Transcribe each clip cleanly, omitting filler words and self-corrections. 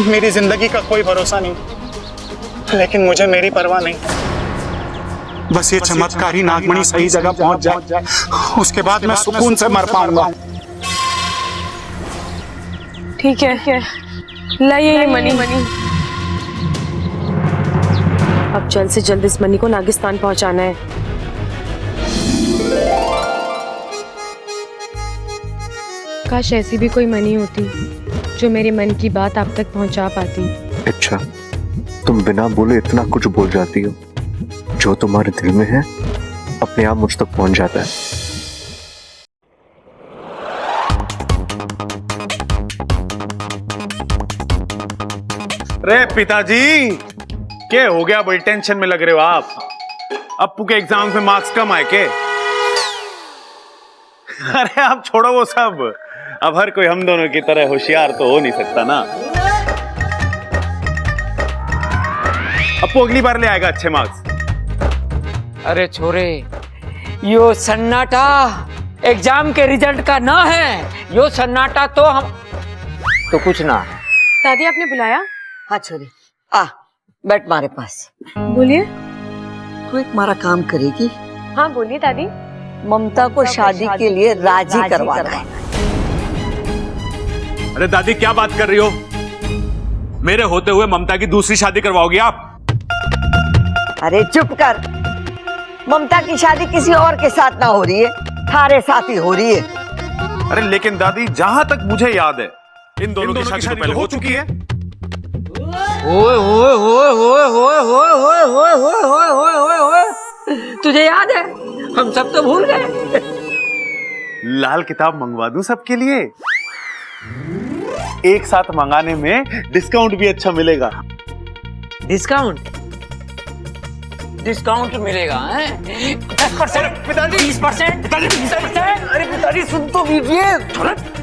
मेरी जिंदगी का कोई भरोसा नहीं, लेकिन मुझे मेरी परवाह नहीं। बस ये चमत्कारी नागमणि सही जगह पहुंच जाए, उसके बाद मैं सुकून से मर पाऊंगा। ठीक है, लाइए ये मनी। अब जल्द से जल्द इस मनी को नागिस्तान पहुंचाना है। काश ऐसी भी कोई मनी होती जो मेरे मन की बात आप तक पहुंचा पाती। अच्छा, तुम बिना बोले इतना कुछ बोल जाती हो। जो तुम्हारे दिल में है अपने आप मुझ तक पहुंच जाता है। रे पिताजी, क्या हो गया? बड़ी टेंशन में लग रहे हो आप। अप्पू के एग्जाम में मार्क्स कम आए के? अरे आप छोड़ो वो सब। अब हर कोई हम दोनों की तरह होशियार तो हो नहीं सकता ना। अप्पू अगली बार ले आएगा अच्छे मार्क्स। अरे छोरे, यो सन्नाटा एग्जाम के रिजल्ट का ना है। यो सन्नाटा तो हम तो कुछ ना। दादी आपने बुलाया? हाँ छोरी, आ बैठ मारे पास। बोलिए। तू एक मारा काम करेगी? हाँ बोलिए दादी। ममता को शादी के लिए राजी करवाना है। अरे दादी क्या बात कर रही हो? मेरे होते हुए ममता की दूसरी शादी करवाओगी आप? अरे चुप कर। ममता की शादी किसी और के साथ ना हो रही है, थारे साथ ही हो रही है। अरे लेकिन दादी, जहां तक मुझे याद है इन दोनों की शादी तो पहले हो चुकी है। ओए ओए ओए ओए ओए ओए ओए ओए ओए ओए ओए ओए ओए, तुझे याद है? हम सब तो भूल गए। लाल किताब मंगवा दूं सबके लिए? एक साथ मंगाने में डिस्काउंट भी अच्छा मिलेगा। डिस्काउंट मिलेगा? 10%, पिताजी 20%, पिताजी 20%। अरे पिताजी सुन तो लीजिए।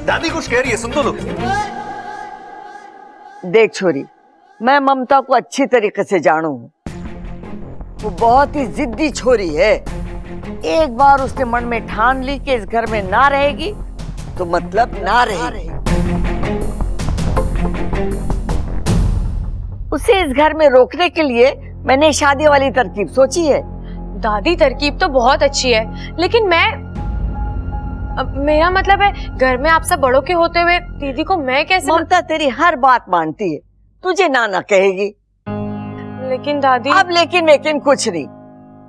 दादी कुछ कह रही है, सुन तो लो। देख छोरी, मैं ममता को अच्छी तरीके से जानू हूँ। वो बहुत ही जिद्दी छोरी है। एक बार उसने मन में ठान ली कि इस घर में ना रहेगी तो मतलब ना रहेगी। उसे इस घर में रोकने के लिए मैंने शादी वाली तरकीब सोची है। दादी तरकीब तो बहुत अच्छी है, लेकिन मेरा मतलब है घर में आप सब बड़ों के होते हुए दीदी को मैं कैसे? ममता तेरी हर बात मानती है, तुझे ना कहेगी। लेकिन दादी। अब लेकिन कुछ नहीं।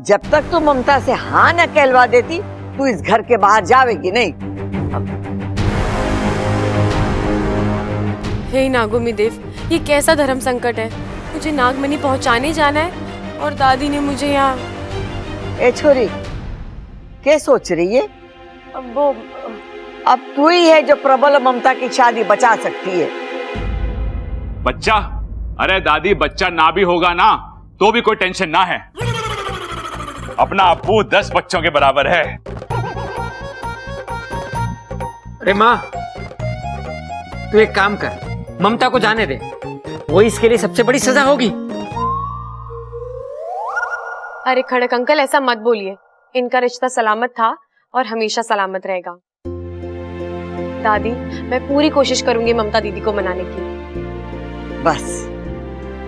जब तक तू ममता से हाँ न कहलवा देती, तू इस घर के बाहर जावेगी नहीं। हे नागोमी देव, ये कैसा धर्म संकट है? मुझे नागमणि पहुंचाने जाना है और दादी ने मुझे यहाँ। ए छोरी, क्या सोच रही है? अब तू ही है जो प्रबल ममता की शादी बचा सकती है। बच्चा? अरे दादी, बच्चा ना भी होगा ना तो भी कोई टेंशन ना है। अपना अप्पू 10 बच्चों के बराबर है। अरे माँ, तू एक काम कर, ममता को जाने दे। वो इसके लिए सबसे बड़ी सजा होगी। अरे खड़क अंकल, ऐसा मत बोलिए। इनका रिश्ता सलामत था और हमेशा सलामत रहेगा। दादी, मैं पूरी कोशिश करूंगी ममता दीदी को मनाने की। बस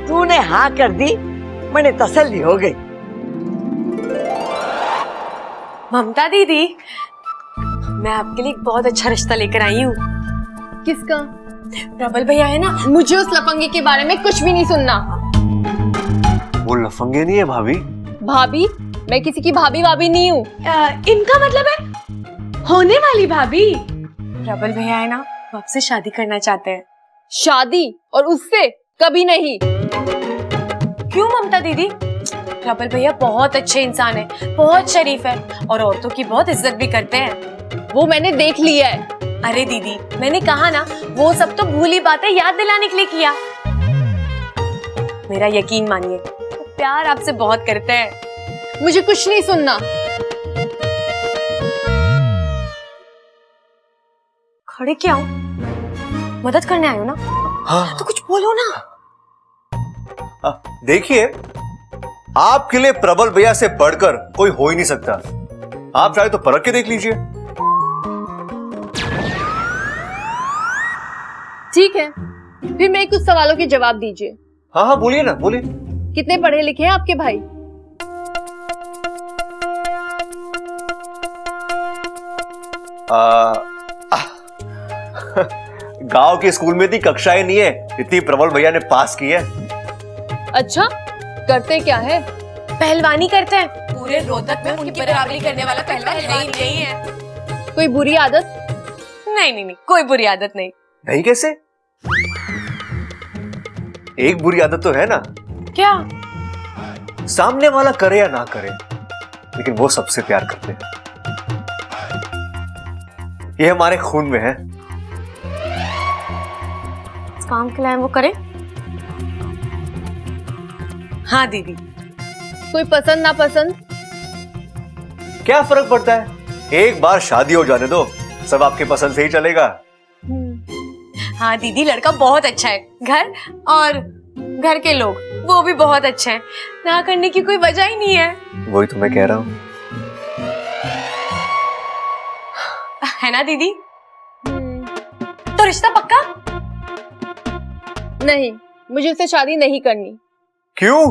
तूने हाँ कर दी, मैंने तसल्ली हो गई। ममता दीदी, मैं आपके लिए एक बहुत अच्छा रिश्ता लेकर आई हूँ। किसका? प्रबल भैया है ना। मुझे उस लफंगे के बारे में कुछ भी नहीं सुनना। वो लफंगे नहीं है भाभी। भाभी? मैं किसी की भाभी वाभी नहीं हूँ। इनका मतलब है होने वाली भाभी। प्रबल भैया है ना, वो आपसे शादी करना चाहते हैं। शादी? और उससे? कभी नहीं। क्यों ममता दीदी? प्रबल भैया बहुत अच्छे इंसान है, बहुत शरीफ है और औरतों की बहुत इज्जत भी करते हैं। वो मैंने देख लिया है। अरे दीदी, मैंने कहा ना, वो सब तो भूली बातें याद दिलाने के लिए किया। मेरा यकीन मानिए, वो प्यार आपसे बहुत करते हैं। मुझे कुछ नहीं सुनना। खड़े क्या हो? मदद करने आए हो ना? हाँ। तो कुछ बोलो ना। देखिए, आपके लिए प्रबल भैया से बढ़कर कोई हो ही नहीं सकता। आप चाहे तो परख के देख लीजिए। ठीक है, फिर मेरे कुछ सवालों के जवाब दीजिए। हाँ हाँ बोलिए ना, बोलिए। कितने पढ़े लिखे हैं आपके भाई? गांव के स्कूल में इतनी कक्षाएं नहीं है, इतनी प्रबल भैया ने पास की है। अच्छा, करते क्या है? पहलवानी करते हैं। पूरे रोहतक में उनकी बराबरी करने वाला पहलवान नहीं है। कोई बुरी आदत? नहीं नहीं नहीं, कोई बुरी आदत नहीं। नहीं कैसे? एक बुरी आदत तो है ना। क्या? सामने वाला करे या ना करे, लेकिन वो सबसे प्यार करते हैं। ये हमारे खून में है। इस काम के लिए वो करे। हाँ दीदी। कोई पसंद ना पसंद? क्या फर्क पड़ता है, एक बार शादी हो जाने दो, सब आपके पसंद से ही चलेगा। हाँ दीदी, लड़का बहुत अच्छा है। घर और घर के लोग वो भी बहुत अच्छे हैं। ना करने की कोई वजह ही नहीं है। वही तो मैं कह रहा हूँ। है ना दीदी? तो रिश्ता पक्का? नहीं, मुझे उससे शादी नहीं करनी। क्यों?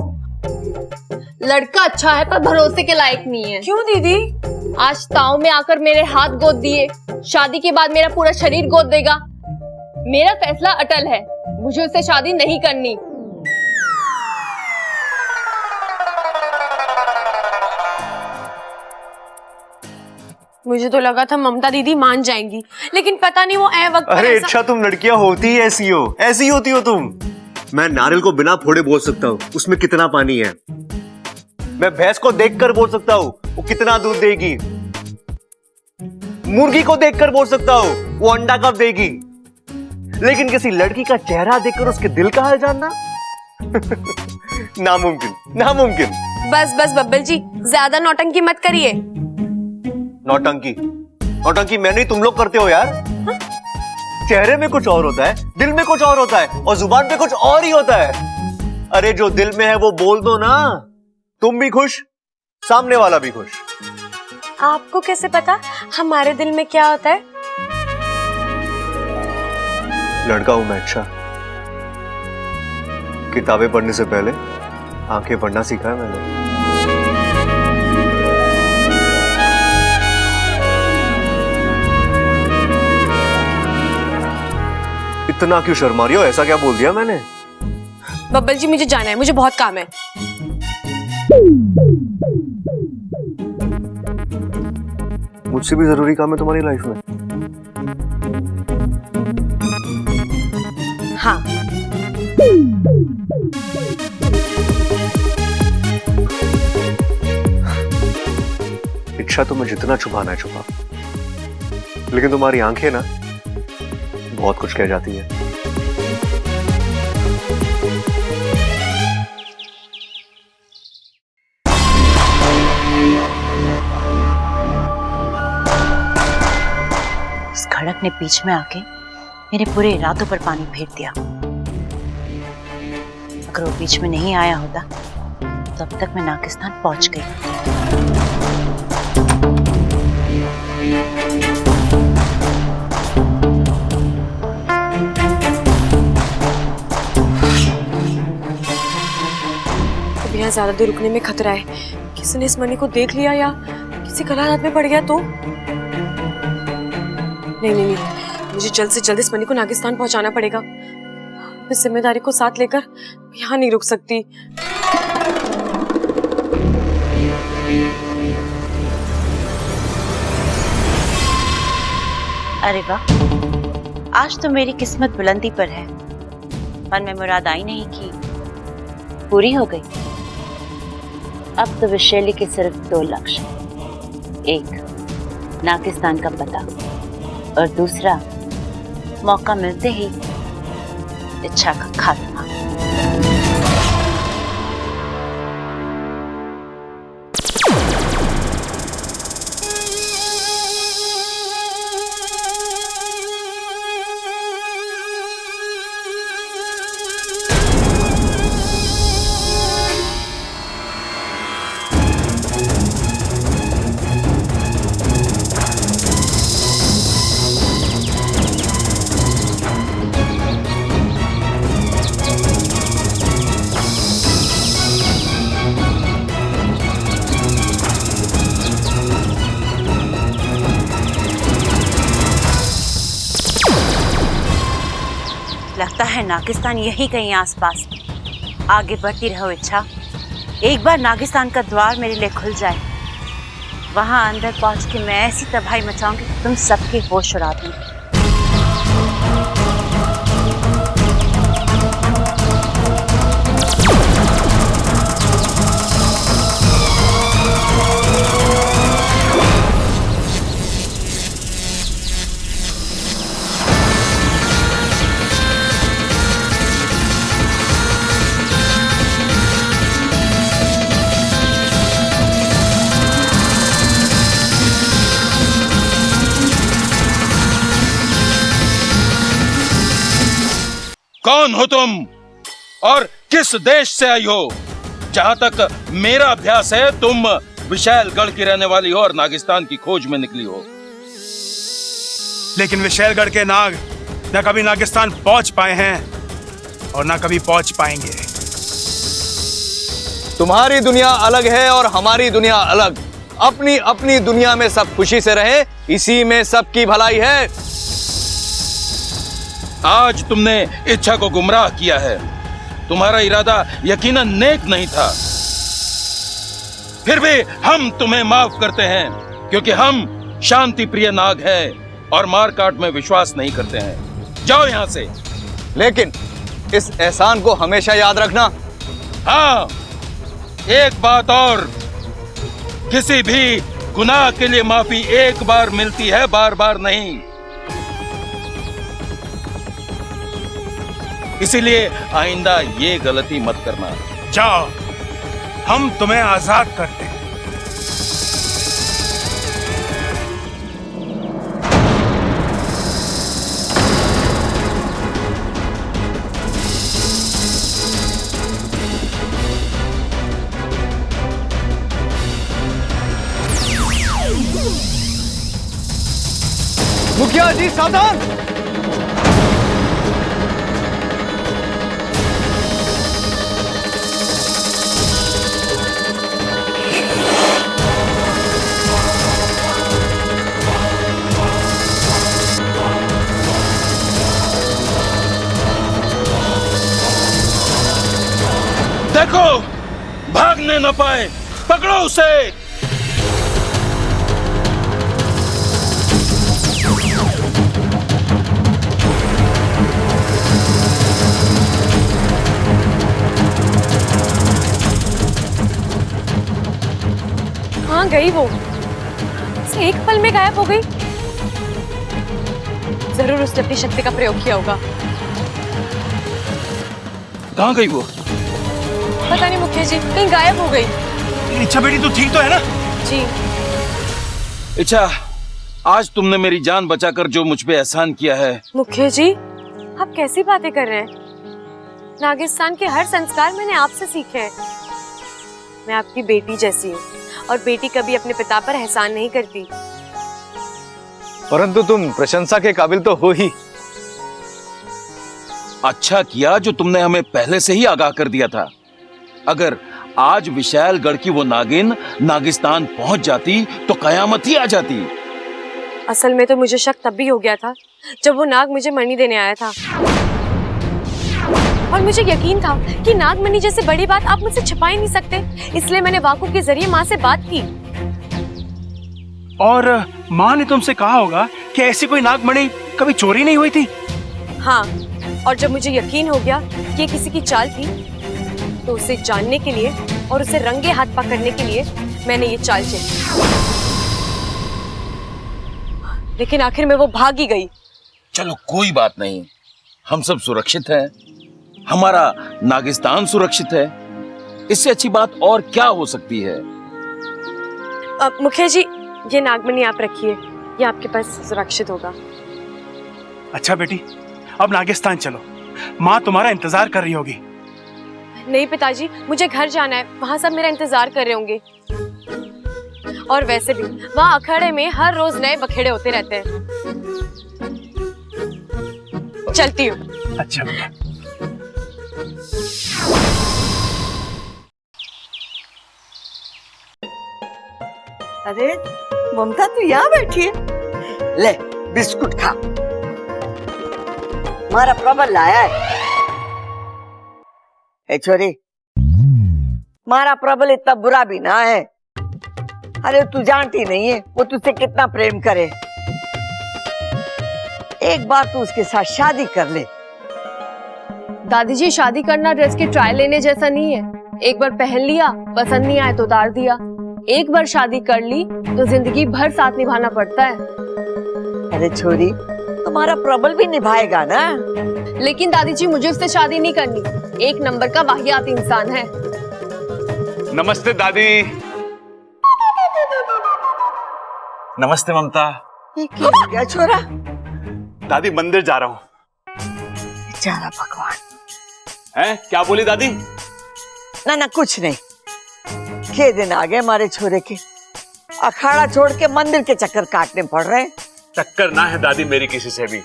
लड़का अच्छा है पर भरोसे के लायक नहीं है। क्यों दीदी? आज ताव में आकर मेरे हाथ गोद दिए, शादी के बाद मेरा पूरा शरीर गोद देगा। मेरा फैसला अटल है, मुझे उससे शादी नहीं करनी। मुझे तो लगा था ममता दीदी मान जाएंगी, लेकिन पता नहीं वो वक्त पर अरे ऐसा... अच्छा, तुम लड़कियां होती ही ऐसी हो, ऐसी होती हो तुम। मैं नारियल को बिना फोड़े बोल सकता हूँ उसमें कितना पानी है। मैं भैंस को देखकर बोल सकता हूँ वो कितना दूध देगी। मुर्गी को देखकर बोल सकता हूँ वो अंडा कब देगी। लेकिन किसी लड़की का चेहरा देखकर उसके दिल का हाल जानना नामुमकिन, नामुमकिन। बस बस बब्बल जी, ज्यादा नौटंकी मत करिए। नौटंकी? नौटंकी मैं नहीं, तुम लोग करते हो यार। चेहरे में कुछ और होता है, दिल में कुछ और होता है, और जुबान पे कुछ और ही होता है। अरे जो दिल में है वो बोल दो ना, तुम भी खुश, सामने वाला भी खुश। आपको कैसे पता हमारे दिल में क्या होता है? लड़का हूं मैं अच्छा। किताबें पढ़ने से पहले आंखें पढ़ना सीखा है मैंने। इतना क्यों शर्मा रही हो? ऐसा क्या बोल दिया मैंने? बब्बल जी मुझे जाना है, मुझे बहुत काम है। मुझसे भी जरूरी काम है तुम्हारी लाइफ में? हाँ। इच्छा तो मैं जितना छुपाना है छुपा, लेकिन तुम्हारी आंखें ना बहुत कुछ कह जाती है। उस खड़क ने बीच में आके मेरे पूरे इरादों पर पानी फेर दिया। अगर वो बीच में नहीं आया होता तो अब तक मैं नाकिस्तान पहुंच गई। यहाँ ज्यादा देर रुकने में खतरा है। किसी ने इस मनी को देख लिया या किसी गलत हाथ में पड़ गया तो? नहीं नहीं नहीं, मुझे जल्द से जल्द इस मनी को नागिस्तान पहुंचाना पड़ेगा। इस जिम्मेदारी को साथ लेकर यहाँ नहीं रुक सकती। अरे वाह, आज तो मेरी किस्मत बुलंदी पर है। मन में मुराद आई नहीं की पूरी हो गई। अब तो विशैली के सिर्फ 2 लक्ष्य, एक नाकिस्तान का पता और दूसरा मौका मिलते ही इच्छा का खात्मा। लगता है नागिस्तान यही कहीं आसपास। आगे बढ़ती रहो इच्छा, एक बार नागिस्तान का द्वार मेरे लिए खुल जाए, वहां अंदर पहुंच के मैं ऐसी तबाही मचाऊंगी कि तुम सबके होश उड़ा दूंगी। कौन हो तुम और किस देश से आई हो? जहां तक मेरा अभ्यास है, तुम विशालगढ़ की रहने वाली हो और नागिस्तान की खोज में निकली हो। लेकिन विशालगढ़ के नाग न कभी नागिस्तान पहुंच पाए हैं और न कभी पहुंच पाएंगे। तुम्हारी दुनिया अलग है और हमारी दुनिया अलग। अपनी अपनी दुनिया में सब खुशी से रहे, इसी में सबकी भलाई है। आज तुमने इच्छा को गुमराह किया है। तुम्हारा इरादा यकीनन नेक नहीं था। फिर भी हम तुम्हें माफ करते हैं, क्योंकि हम शांति प्रिय नाग हैं और मार काट में विश्वास नहीं करते हैं। जाओ यहां से। लेकिन इस एहसान को हमेशा याद रखना। हाँ, एक बात और, किसी भी गुनाह के लिए माफी एक बार मिलती है, बार बार नहीं। इसीलिए आइंदा ये गलती मत करना। जाओ, हम तुम्हें आजाद करते हैं। मुखिया जी सावधान। देखो, भागने न पाए, पकड़ो उसे। कहाँ गई वो? से एक पल में गायब हो गई। जरूर उसने अपनी शक्ति का प्रयोग किया होगा। कहाँ गई वो? पता नहीं मुखिया जी, कहीं गायब हो गई। इच्छा बेटी, तू ठीक तो है ना? जी। इच्छा, आज तुमने मेरी जान बचाकर जो मुझ पे एहसान किया है। मुखिया जी, आप कैसी बातें कर रहे हैं? नागिस्तान के हर संस्कार मैंने आपसे सीखे हैं। मैं आपकी बेटी जैसी हूँ और बेटी कभी अपने पिता पर एहसान नहीं करती। परंतु तुम प्रशंसा के काबिल तो हो ही। अच्छा किया जो तुमने हमें पहले से ही आगाह कर दिया था। अगर आज विशालगढ़ की वो नागिन नागिस्तान पहुंच जाती तो कयामत ही आ जाती। असल में तो मुझे शक तब भी हो गया था जब वो नाग मुझे मणि देने आया था, और मुझे यकीन था कि नागमणि जैसे बड़ी बात आप मुझसे छिपा ही नहीं सकते। इसलिए मैंने वाकूफ के जरिए माँ से बात की। और माँ ने तुमसे कहा होगा कि ऐसी कोई नागमणि कभी चोरी नहीं हुई थी। हाँ, और जब मुझे यकीन हो गया कि ये किसी की चाल थी, तो उसे जानने के लिए और उसे रंगे हाथ पकड़ने के लिए मैंने ये चाल चली। लेकिन आखिर में वो भाग ही गई। चलो कोई बात नहीं, हम सब सुरक्षित हैं, हमारा नागिस्तान सुरक्षित है। इससे अच्छी बात और क्या हो सकती है? मुखिया जी, ये नागमणि आप रखिए, ये आपके पास सुरक्षित होगा। अच्छा बेटी, अब नागिस्तान चलो, माँ तुम्हारा इंतजार कर रही होगी। नहीं पिताजी, मुझे घर जाना है, वहाँ सब मेरा इंतजार कर रहे होंगे। और वैसे भी वहाँ अखाड़े में हर रोज नए बखेड़े होते रहते हैं। चलती हूँ। अच्छा बेटा। अरे ममता, तू यहाँ बैठी है? ले बिस्कुट खा, हमारा प्रबल लाया है। ए छोरी, मारा प्रबल इतना बुरा भी ना है। अरे तू जानती नहीं है वो तुझसे कितना प्रेम करे। एक बार तू उसके साथ शादी कर ले। दादी जी, शादी करना ड्रेस की ट्रायल लेने जैसा नहीं है। एक बार पहन लिया, पसंद नहीं आया तो उतार दिया। एक बार शादी कर ली तो जिंदगी भर साथ निभाना पड़ता है। अरे छोरी, तुम्हारा प्रबल भी निभाएगा ना। लेकिन दादी जी, मुझे उससे शादी नहीं करनी। एक नंबर का वाहियात इंसान है। नमस्ते दादी। नमस्ते ममता। ये क्या छोरा? दादी मंदिर जा रहा हूँ। बेचारा भगवान। हैं? क्या बोली दादी? ना ना कुछ नहीं। के दिन आ गए हमारे छोरे के, अखाड़ा छोड़ के मंदिर के चक्कर काटने पड़ रहे हैं। टक्कर ना है दादी मेरी किसी से भी।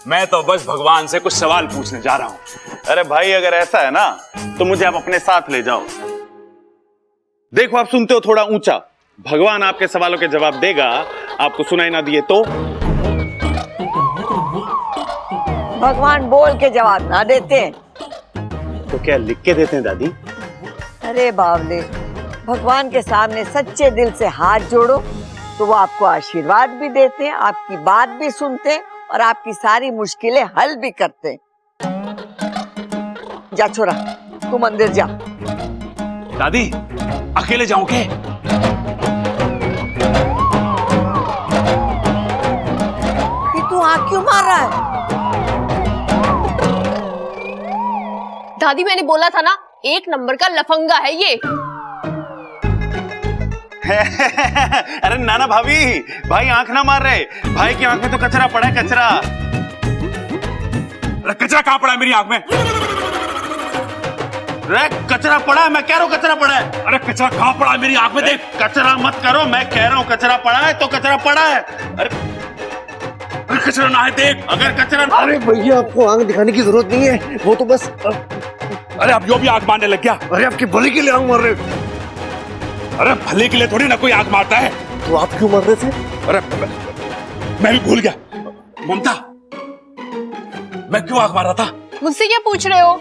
मैं तो बस भगवान से कुछ सवाल पूछने जा रहा हूँ। अरे भाई, अगर ऐसा है ना तो मुझे आप अपने साथ ले जाओ। देखो, आप सुनते हो थोड़ा ऊंचा। भगवान आपके सवालों के जवाब देगा, आपको सुनाई ना दिए तो? भगवान बोल के जवाब ना देते हैं तो क्या लिख के देते हैं दादी? अरे बावले, भगवान के सामने सच्चे दिल से हाथ जोड़ो तो वो आपको आशीर्वाद भी देते हैं, आपकी बात भी सुनते हैं और आपकी सारी मुश्किलें हल भी करते हैं। जा छोरा, तू मंदिर जा। दादी अकेले जाऊं के? तू आँख क्यों मार रहा है? दादी, मैंने बोला था ना, एक नंबर का लफंगा है ये। अरे नाना भाभी, भाई आंख ना मार रहे। भाई की आंख में तो कचरा पड़ा है, कचरा। अरे कचरा कहाँ पड़ा है मेरी आंख में? अरे कचरा पड़ा है, मैं कह रहा हूँ कचरा पड़ा है। अरे कचरा कहाँ पड़ा है मेरी आंख में? देख। कचरा मत करो, मैं कह रहा हूँ कचरा पड़ा है तो कचरा पड़ा है। अरे कचरा ना है, देख। अगर कचरा ना... अरे भैया, आपको आंख दिखाने की जरूरत नहीं है, वो तो बस अरे अब यो भी आंख मारने लग गया। अरे आपकी भले के लिए आंख मार रहे। अरे भले के लिए थोड़ी ना कोई आंख मारता है। तो आप क्यों मार रहे थे? अरे मैं भी भूल गया। ममता, मैं क्यों आंख मार रहा था? मुझसे क्या पूछ रहे हो?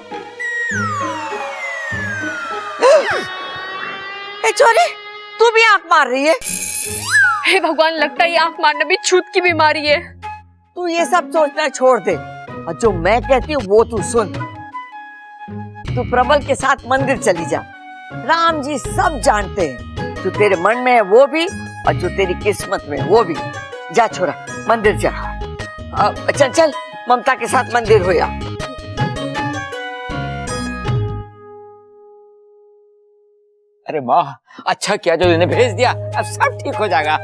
ए छोरी, तू भी आंख मार रही है? हे भगवान, लगता है ये आंख मारना भी छूत की बीमारी है। तू ये सब सोचना छोड़ दे और जो मैं कहती हूँ वो तू सुन। तू प्रबल के साथ मंदिर चली जा। राम जी सब जानते हैं, जो तेरे मन में है वो भी और जो तेरी किस्मत में है वो भी। जा छोरा, मंदिर जा। चल चल, ममता के साथ मंदिर हो जा। अरे माँ, अच्छा किया जो इन्हें भेज दिया, अब सब ठीक हो जाएगा।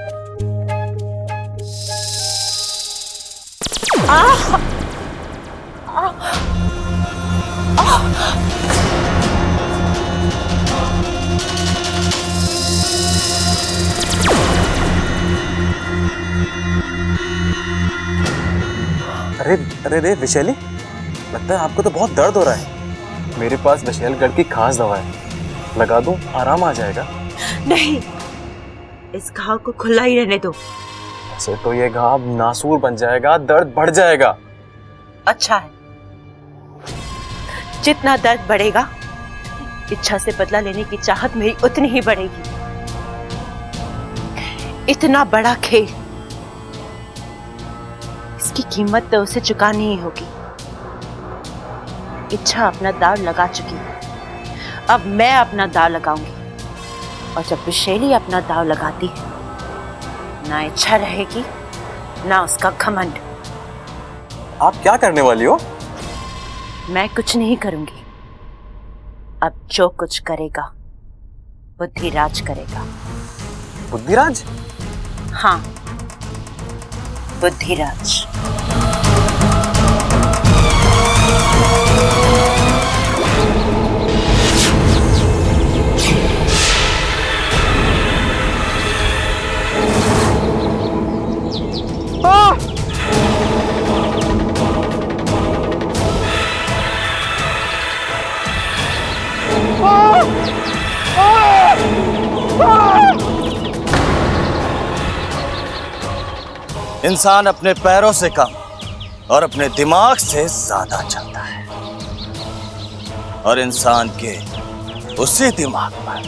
अरे अरे अरे विशैली, लगता है आपको तो बहुत दर्द हो रहा है। मेरे पास विशैलगढ़ की खास दवा है, लगा दूं, आराम आ जाएगा। नहीं, इस घाव को खुला ही रहने दो। ऐसे तो ये घाव नासूर बन जाएगा, दर्द बढ़ जाएगा। अच्छा है, जितना दर्द बढ़ेगा, इच्छा से बदला लेने की चाहत मेरी उतनी ही बढ़ेगी। इतना बड़ा खेल, इसकी कीमत तो उसे चुकानी ही होगी। इच्छा अपना दाव लगा चुकी है, अब मैं अपना दाव लगाऊंगी। और जब विशैली अपना दाव लगाती है, ना इच्छा रहेगी ना उसका घमंड। आप क्या करने वाली हो? मैं कुछ नहीं करूंगी, अब जो कुछ करेगा बुद्धिराज करेगा। बुद्धिराज? हाँ, बुद्धिराज। इंसान अपने पैरों से कम और अपने दिमाग से ज्यादा चलता है। और इंसान के उसी दिमाग पर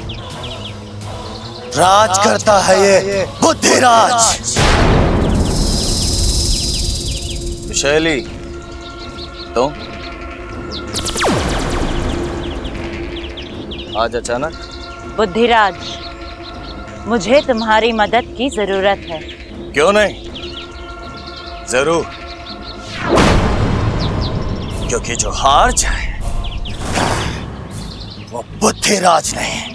राज करता है ये बुद्धिराज। विशैली, तुम आज अचानक? बुद्धिराज, मुझे तुम्हारी मदद की जरूरत है। क्यों नहीं, जरूर। क्योंकि जो हार जाए वो बुद्धिराज नहीं।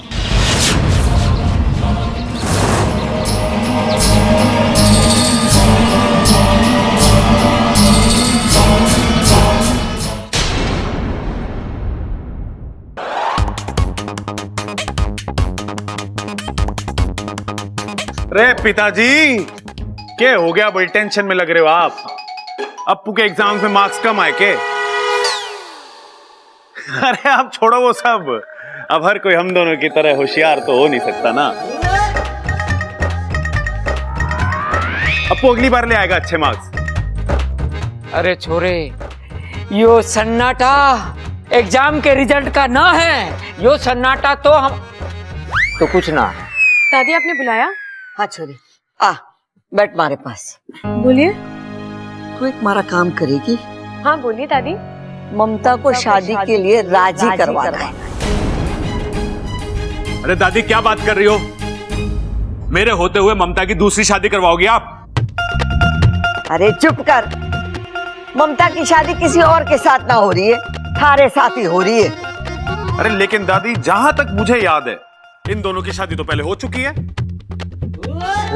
रे पिताजी, क्या हो गया? बड़ी टेंशन में लग रहे हो आप। अप्पू के एग्जाम में मार्क्स कम आए के? अरे आप छोड़ो वो सब। अब हर कोई हम दोनों की तरह होशियार तो हो नहीं सकता ना। अप्पू अगली बार ले आएगा अच्छे मार्क्स। अरे छोरे, यो सन्नाटा एग्जाम के रिजल्ट का ना है। यो सन्नाटा तो हम तो कुछ ना। दादी आपने बुलाया? हाँ छोरी, आ बैठ मारे पास। बोलिए। तू एक मारा काम करेगी? हाँ बोलिए दादी। ममता को शादी के लिए राजी करवाना है। अरे दादी क्या बात कर रही हो? मेरे होते हुए ममता की दूसरी शादी करवाओगी आप? अरे चुप कर। ममता की शादी किसी और के साथ ना हो रही है, थारे साथ ही हो रही है। अरे लेकिन दादी, जहां तक मुझे याद है इन दोनों की शादी तो पहले हो चुकी है।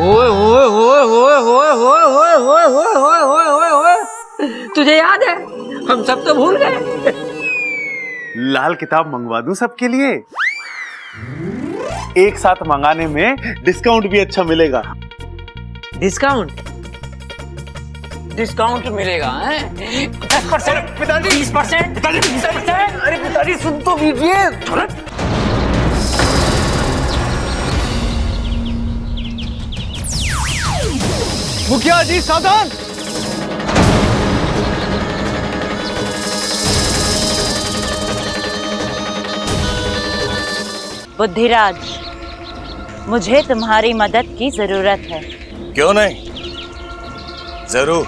ओए ओए ओए ओए ओए ओए ओए ओए ओए ओए ओए ओए, तुझे याद है? हम सब तो भूल गए। लाल किताब मंगवा दूं सबके लिए? एक साथ मंगाने में डिस्काउंट भी अच्छा मिलेगा। डिस्काउंट? डिस्काउंट मिलेगा? 10%, 20%, 20%। अरे पिताजी सुन तो लीजिए। मुखिया जी सावधान। बुद्धिराज, मुझे तुम्हारी मदद की जरूरत है। क्यों नहीं, जरूर।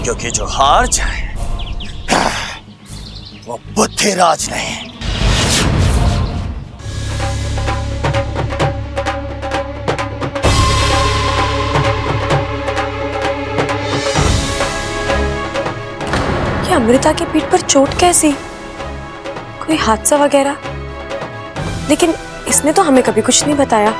क्योंकि जो हार जाए वो बुद्धिराज नहीं। अमृता की पीठ पर चोट कैसी? कोई हादसा वगैरह? लेकिन इसने तो हमें कभी कुछ नहीं बताया।